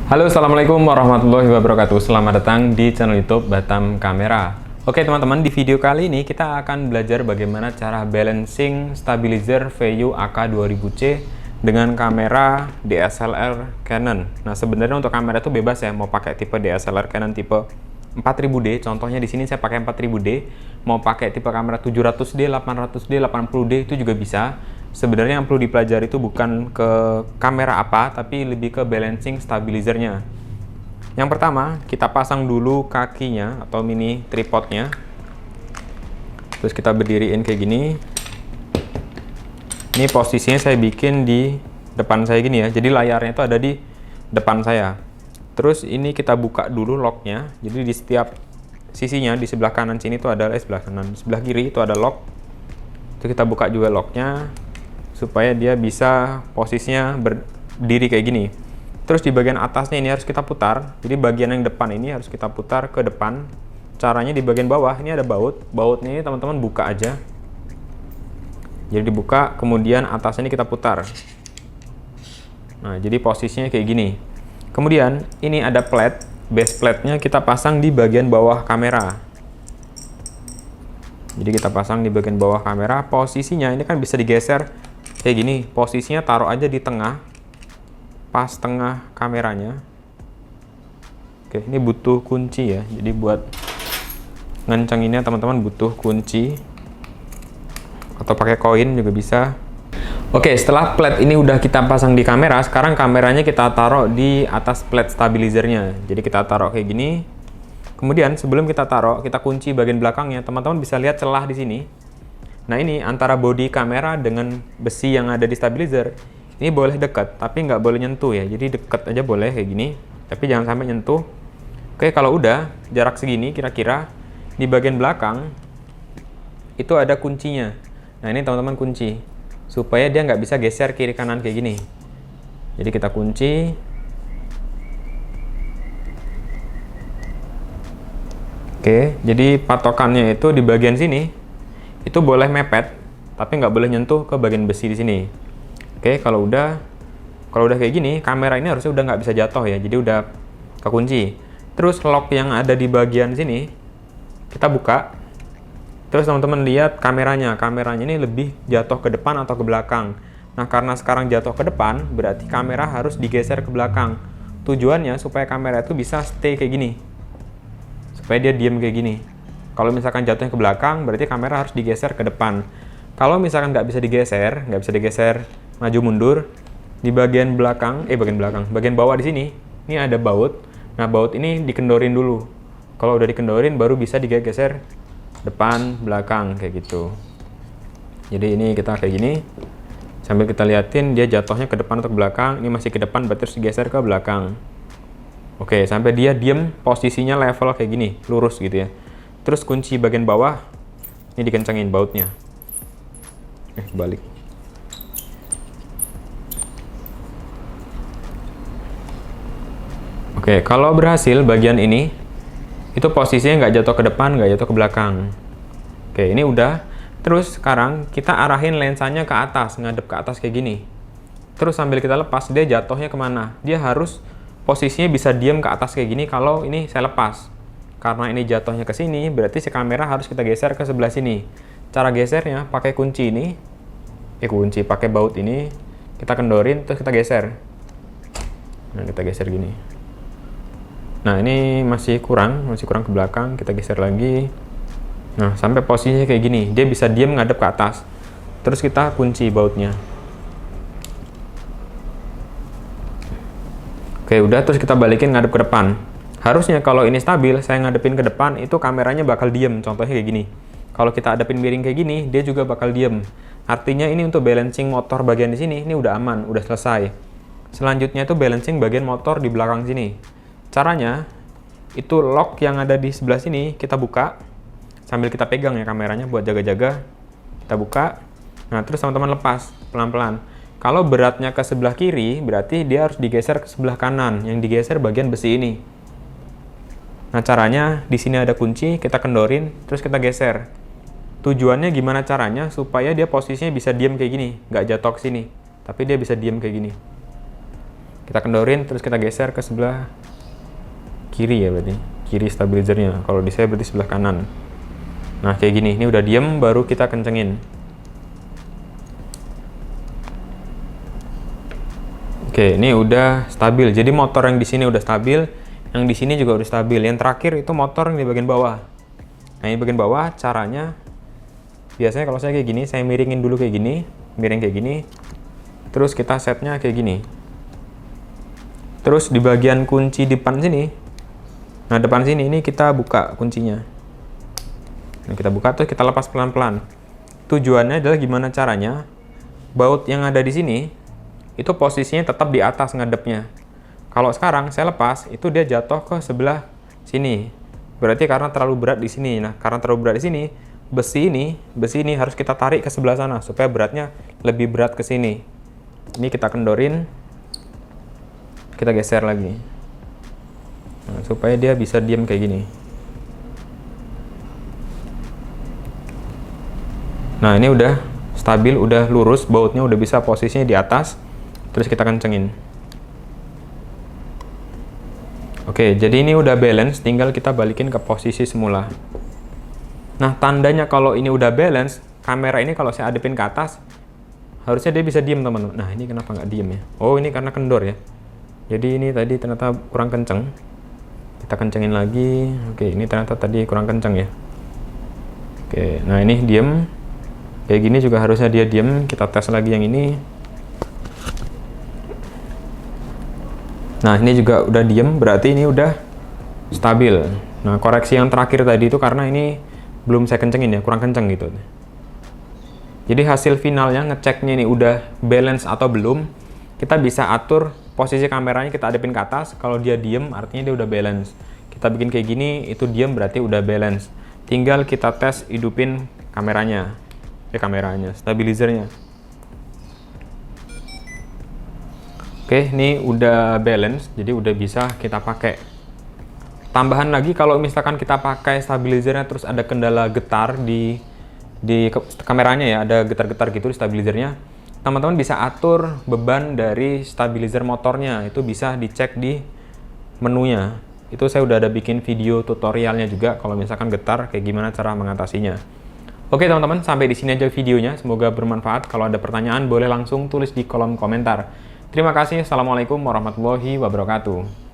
Halo, assalamualaikum warahmatullahi wabarakatuh. Selamat datang di channel YouTube Batam Kamera. Oke teman-teman, di video kali ini kita akan belajar bagaimana cara balancing stabilizer VU AK2000C dengan kamera DSLR Canon. Nah, sebenarnya untuk kamera itu bebas ya, mau pakai tipe DSLR Canon tipe 4000D. Contohnya di sini saya pakai 4000D. Mau pakai tipe kamera 700D, 800D, 80D itu juga bisa. Sebenarnya yang perlu dipelajari itu bukan ke kamera apa, tapi lebih ke balancing stabilizernya. Yang pertama, kita pasang dulu kakinya atau mini tripodnya. Terus kita berdiriin kayak gini. Ini posisinya saya bikin di depan saya gini ya. Jadi layarnya itu ada di depan saya. Terus ini kita buka dulu locknya. Jadi di setiap sisinya, di sebelah kanan sini itu ada, sebelah kanan, sebelah kiri itu ada lock. Itu kita buka juga locknya, supaya dia bisa posisinya berdiri kayak gini. Terus di bagian atasnya ini harus kita putar. Jadi bagian yang depan ini harus kita putar ke depan. Caranya di bagian bawah ini ada baut. Bautnya ini teman-teman buka aja. Jadi dibuka, kemudian atasnya ini kita putar. Nah, jadi posisinya kayak gini. Kemudian ini ada plate, base plate-nya kita pasang di bagian bawah kamera. Jadi kita pasang di bagian bawah kamera. Posisinya ini kan bisa digeser kayak gini, posisinya taruh aja di tengah, pas tengah kameranya. Oke, ini butuh kunci ya, jadi buat ngencenginnya teman-teman butuh kunci, atau pakai koin juga bisa. Oke, setelah plate ini udah kita pasang di kamera, sekarang kameranya kita taruh di atas plate stabilizernya. Jadi kita taruh kayak gini. Kemudian sebelum kita taruh, kita kunci bagian belakangnya. Teman-teman bisa lihat celah di sini. Nah, ini antara bodi kamera dengan besi yang ada di stabilizer, ini boleh dekat, tapi nggak boleh nyentuh ya. Jadi dekat aja boleh kayak gini, tapi jangan sampai nyentuh. Oke, kalau udah jarak segini kira-kira, di bagian belakang itu ada kuncinya. Nah, ini teman-teman kunci, supaya dia nggak bisa geser kiri kanan kayak gini. Jadi kita kunci. Oke, jadi patokannya itu di bagian sini. Itu boleh mepet, tapi nggak boleh nyentuh ke bagian besi di sini. Oke, kalau udah kayak gini, kamera ini harusnya udah nggak bisa jatuh ya, jadi udah kekunci. Terus lock yang ada di bagian sini kita buka. Terus teman-teman lihat kameranya ini lebih jatuh ke depan atau ke belakang. Nah, karena sekarang jatuh ke depan, berarti kamera harus digeser ke belakang. Tujuannya supaya kamera itu bisa stay kayak gini, supaya dia diem kayak gini. Kalau misalkan jatuhnya ke belakang, berarti kamera harus digeser ke depan. Kalau misalkan nggak bisa digeser maju mundur, di bagian belakang, bagian bawah di sini, ini ada baut. Nah, baut ini dikendorin dulu. Kalau udah dikendorin, baru bisa digeser depan, belakang, kayak gitu. Jadi ini kita kayak gini, sambil kita liatin dia jatuhnya ke depan atau ke belakang. Ini masih ke depan, berarti harus digeser ke belakang. Oke, sampai dia diem, posisinya level kayak gini, lurus gitu ya. Terus kunci bagian bawah, ini dikencangin bautnya. Balik. Oke, kalau berhasil bagian ini, itu posisinya nggak jatuh ke depan, nggak jatuh ke belakang. Oke, ini udah. Terus sekarang kita arahin lensanya ke atas, ngadep ke atas kayak gini. Terus sambil kita lepas, dia jatuhnya kemana? Dia harus posisinya bisa diem ke atas kayak gini kalau ini saya lepas. Karena ini jatuhnya ke sini, berarti si kamera harus kita geser ke sebelah sini. Cara gesernya pakai kunci ini, pakai baut ini, kita kendorin, terus kita geser. Nah, kita geser gini. Nah, ini masih kurang ke belakang, kita geser lagi. Nah, sampai posisinya kayak gini, dia bisa diem ngadep ke atas. Terus kita kunci bautnya. Oke, udah, terus kita balikin ngadep ke depan. Harusnya kalau ini stabil, saya ngadepin ke depan, itu kameranya bakal diem. Contohnya kayak gini. Kalau kita hadapin miring kayak gini, dia juga bakal diem. Artinya ini untuk balancing motor bagian di sini, ini udah aman, udah selesai. Selanjutnya itu balancing bagian motor di belakang sini. Caranya, itu lock yang ada di sebelah sini, kita buka. Sambil kita pegang ya kameranya buat jaga-jaga. Kita buka. Nah, terus teman-teman lepas, pelan-pelan. Kalau beratnya ke sebelah kiri, berarti dia harus digeser ke sebelah kanan. Yang digeser bagian besi ini. Nah, caranya di sini ada kunci, kita kendorin, terus kita geser. Tujuannya gimana caranya supaya dia posisinya bisa diem kayak gini, nggak jatuh ke sini, tapi dia bisa diem kayak gini. Kita kendorin, terus kita geser ke sebelah kiri ya berarti. Kiri stabilizernya. Kalau di saya berarti sebelah kanan. Nah, kayak gini. Ini udah diem, baru kita kencengin. Oke, ini udah stabil. Jadi motor yang di sini udah stabil, yang di sini juga udah stabil. Yang terakhir itu motor yang di bagian bawah. Nah, ini bagian bawah caranya biasanya kalau saya kayak gini, saya miringin dulu kayak gini, miring kayak gini. Terus kita setnya kayak gini. Terus di bagian kunci depan sini, nah depan sini ini kita buka kuncinya. Nah, kita buka terus kita lepas pelan-pelan. Tujuannya adalah gimana caranya baut yang ada di sini itu posisinya tetap di atas ngadepnya. Kalau sekarang saya lepas, itu dia jatuh ke sebelah sini. Berarti karena terlalu berat di sini. Nah, karena terlalu berat di sini, besi ini harus kita tarik ke sebelah sana supaya beratnya lebih berat ke sini. Ini kita kendorin. Kita geser lagi. Nah, supaya dia bisa diam kayak gini. Nah, ini udah stabil, udah lurus, bautnya udah bisa posisinya di atas. Terus kita kencengin. Oke, jadi ini udah balance, tinggal kita balikin ke posisi semula. Nah, tandanya kalau ini udah balance, kamera ini kalau saya adepin ke atas, harusnya dia bisa diem, teman-teman. Nah, ini kenapa nggak diem ya? Oh, ini karena kendor ya. Jadi ini tadi ternyata kurang kenceng. Kita kencengin lagi. Oke, ini ternyata tadi kurang kenceng ya. Oke, nah ini diem. Kayak gini juga harusnya dia diem. Kita tes lagi yang ini. Nah, ini juga udah diem, berarti ini udah stabil. Nah, koreksi yang terakhir tadi itu karena ini belum saya kencengin ya, kurang kenceng gitu. Jadi hasil finalnya ngeceknya ini udah balance atau belum, kita bisa atur posisi kameranya, kita adepin ke atas. Kalau dia diem artinya dia udah balance. Kita bikin kayak gini, itu diem berarti udah balance. Tinggal kita tes hidupin kameranya, stabilizernya. Oke, ini udah balance, jadi udah bisa kita pakai. Tambahan lagi kalau misalkan kita pakai stabilizernya terus ada kendala getar di kameranya ya, ada getar-getar gitu di stabilizernya, teman-teman bisa atur beban dari stabilizer motornya. Itu bisa dicek di menunya. Itu saya udah ada bikin video tutorialnya juga kalau misalkan getar kayak gimana cara mengatasinya. Oke teman-teman, sampai di sini aja videonya. Semoga bermanfaat. Kalau ada pertanyaan boleh langsung tulis di kolom komentar. Terima kasih. Assalamualaikum warahmatullahi wabarakatuh.